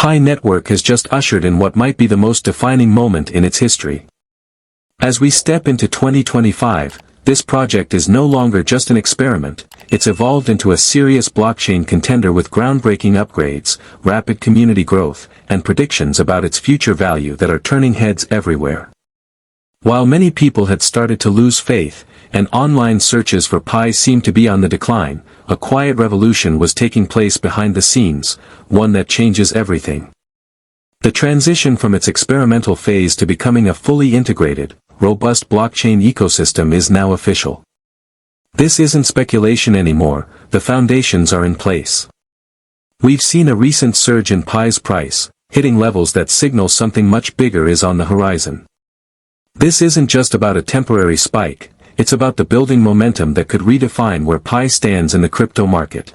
Pi network has just ushered in what might be the most defining moment in its history. As we step into 2025, this project is no longer just an experiment, it's evolved into a serious blockchain contender with groundbreaking upgrades, rapid community growth, and predictions about its future value that are turning heads everywhere. While many people had started to lose faith, and online searches for Pi seemed to be on the decline, a quiet revolution was taking place behind the scenes, one that changes everything. The transition from its experimental phase to becoming a fully integrated, robust blockchain ecosystem is now official. This isn't speculation anymore, the foundations are in place. We've seen a recent surge in Pi's price, hitting levels that signal something much bigger is on the horizon. This isn't just about a temporary spike, it's about the building momentum that could redefine where Pi stands in the crypto market.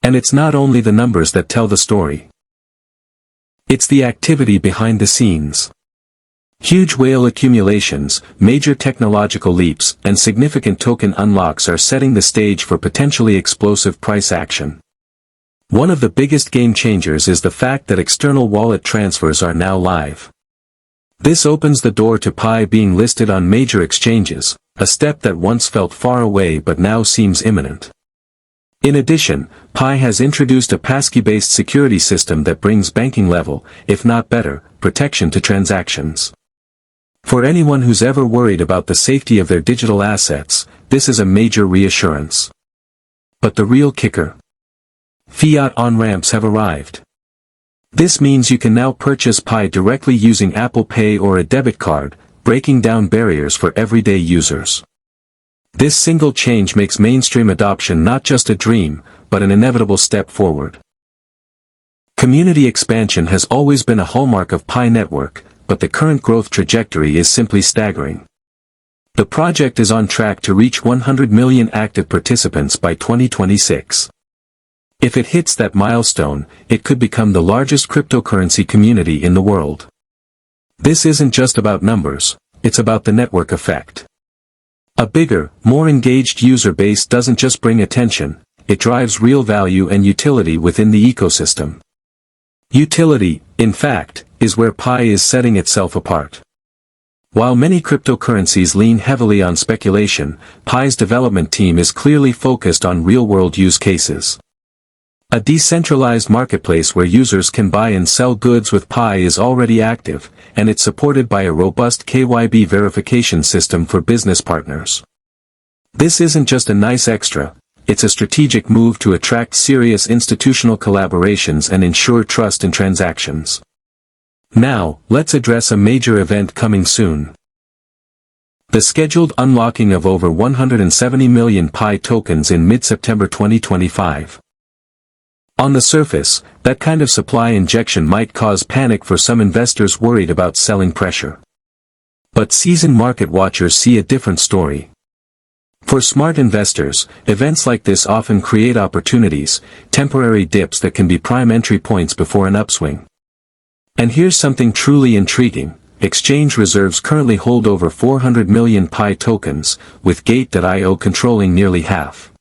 And it's not only the numbers that tell the story. It's the activity behind the scenes. Huge whale accumulations, major technological leaps, and significant token unlocks are setting the stage for potentially explosive price action. One of the biggest game changers is the fact that external wallet transfers are now live. This opens the door to Pi being listed on major exchanges, a step that once felt far away but now seems imminent. In addition, Pi has introduced a PASSKEY-based security system that brings banking-level, if not better, protection to transactions. For anyone who's ever worried about the safety of their digital assets, this is a major reassurance. But the real kicker? Fiat Onramps have arrived. This means you can now purchase Pi directly using Apple Pay or a debit card, breaking down barriers for everyday users. This single change makes mainstream adoption not just a dream, but an inevitable step forward. Community expansion has always been a hallmark of Pi network, but the current growth trajectory is simply staggering. The project is on track to reach 100 million active participants by 2026. If it hits that milestone, it could become the largest cryptocurrency community in the world. This isn't just about numbers, it's about the network effect. A bigger, more engaged user base doesn't just bring attention, it drives real value and utility within the ecosystem. Utility, in fact, is where Pi is setting itself apart. While many cryptocurrencies lean heavily on speculation, Pi's development team is clearly focused on real-world use cases. A decentralized marketplace where users can buy and sell goods with Pi is already active, and it's supported by a robust KYB verification system for business partners. This isn't just a nice extra, it's a strategic move to attract serious institutional collaborations and ensure trust in transactions. Now, let's address a major event coming soon. The scheduled unlocking of over 170 million Pi tokens in mid-September 2025. On the surface, that kind of supply injection might cause panic for some investors worried about selling pressure. But seasoned market watchers see a different story. For smart investors, events like this often create opportunities, temporary dips that can be prime entry points before an upswing. And here's something truly intriguing. Exchange reserves currently hold over 400 million Pi tokens, with Gate.io controlling nearly half.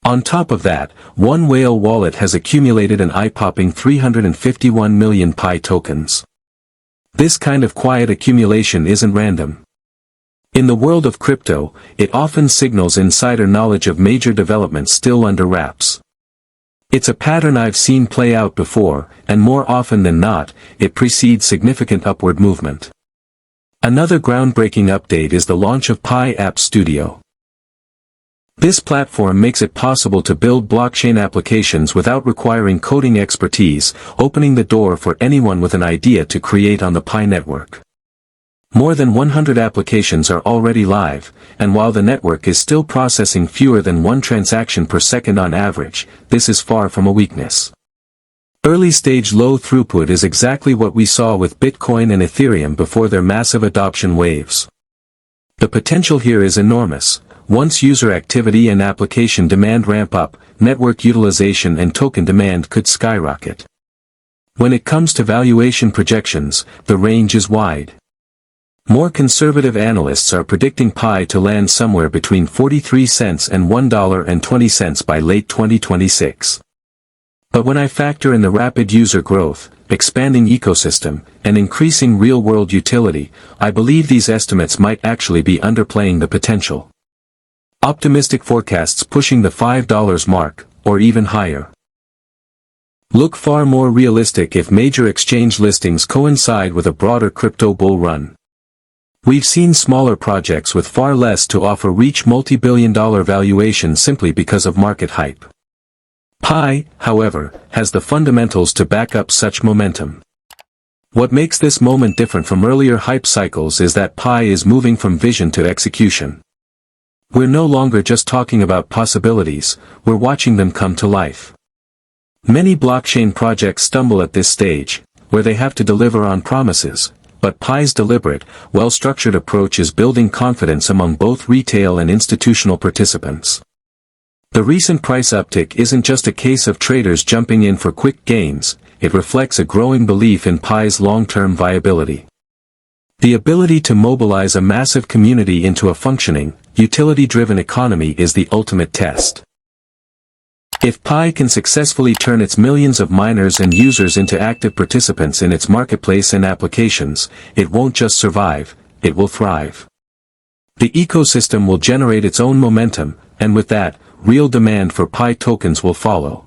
On top of that, one whale wallet has accumulated an eye-popping 351 million Pi tokens. This kind of quiet accumulation isn't random. In the world of crypto, it often signals insider knowledge of major developments still under wraps. It's a pattern I've seen play out before, and more often than not, it precedes significant upward movement. Another groundbreaking update is the launch of Pi App Studio. This platform makes it possible to build blockchain applications without requiring coding expertise, opening the door for anyone with an idea to create on the Pi network. More than 100 applications are already live, and while the network is still processing fewer than one transaction per second on average, this is far from a weakness. Early-stage low throughput is exactly what we saw with Bitcoin and Ethereum before their massive adoption waves. The potential here is enormous. Once user activity and application demand ramp up, network utilization and token demand could skyrocket. When it comes to valuation projections, the range is wide. More conservative analysts are predicting Pi to land somewhere between 43 cents and $1.20 by late 2026. But when I factor in the rapid user growth, expanding ecosystem, and increasing real-world utility, I believe these estimates might actually be underplaying the potential. Optimistic forecasts pushing the $5 mark, or even higher. Look far more realistic if major exchange listings coincide with a broader crypto bull run. We've seen smaller projects with far less to offer reach multi-billion-dollar valuations simply because of market hype. Pi, however, has the fundamentals to back up such momentum. What makes this moment different from earlier hype cycles is that Pi is moving from vision to execution. We're no longer just talking about possibilities, we're watching them come to life. Many blockchain projects stumble at this stage, where they have to deliver on promises, but Pi's deliberate, well-structured approach is building confidence among both retail and institutional participants. The recent price uptick isn't just a case of traders jumping in for quick gains, it reflects a growing belief in Pi's long-term viability. The ability to mobilize a massive community into a functioning, utility-driven economy is the ultimate test. If Pi can successfully turn its millions of miners and users into active participants in its marketplace and applications, it won't just survive, it will thrive. The ecosystem will generate its own momentum, and with that, real demand for Pi tokens will follow.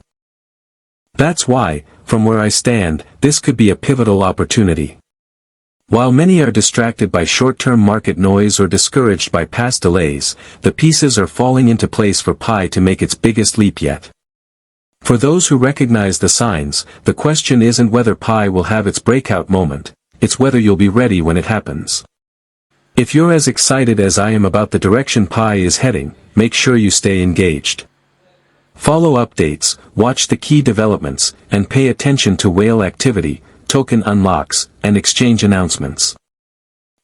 That's why, from where I stand, this could be a pivotal opportunity. While many are distracted by short-term market noise or discouraged by past delays, the pieces are falling into place for Pi to make its biggest leap yet. For those who recognize the signs, the question isn't whether Pi will have its breakout moment, it's whether you'll be ready when it happens. If you're as excited as I am about the direction Pi is heading, make sure you stay engaged. Follow updates, watch the key developments, and pay attention to whale activity, token unlocks, and exchange announcements.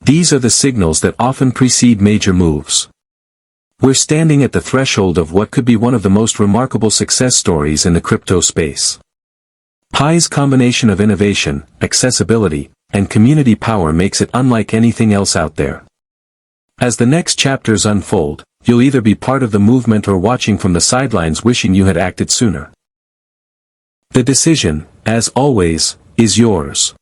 These are the signals that often precede major moves. We're standing at the threshold of what could be one of the most remarkable success stories in the crypto space. Pi's combination of innovation, accessibility, and community power makes it unlike anything else out there. As the next chapters unfold, you'll either be part of the movement or watching from the sidelines wishing you had acted sooner. The decision, as always, is yours.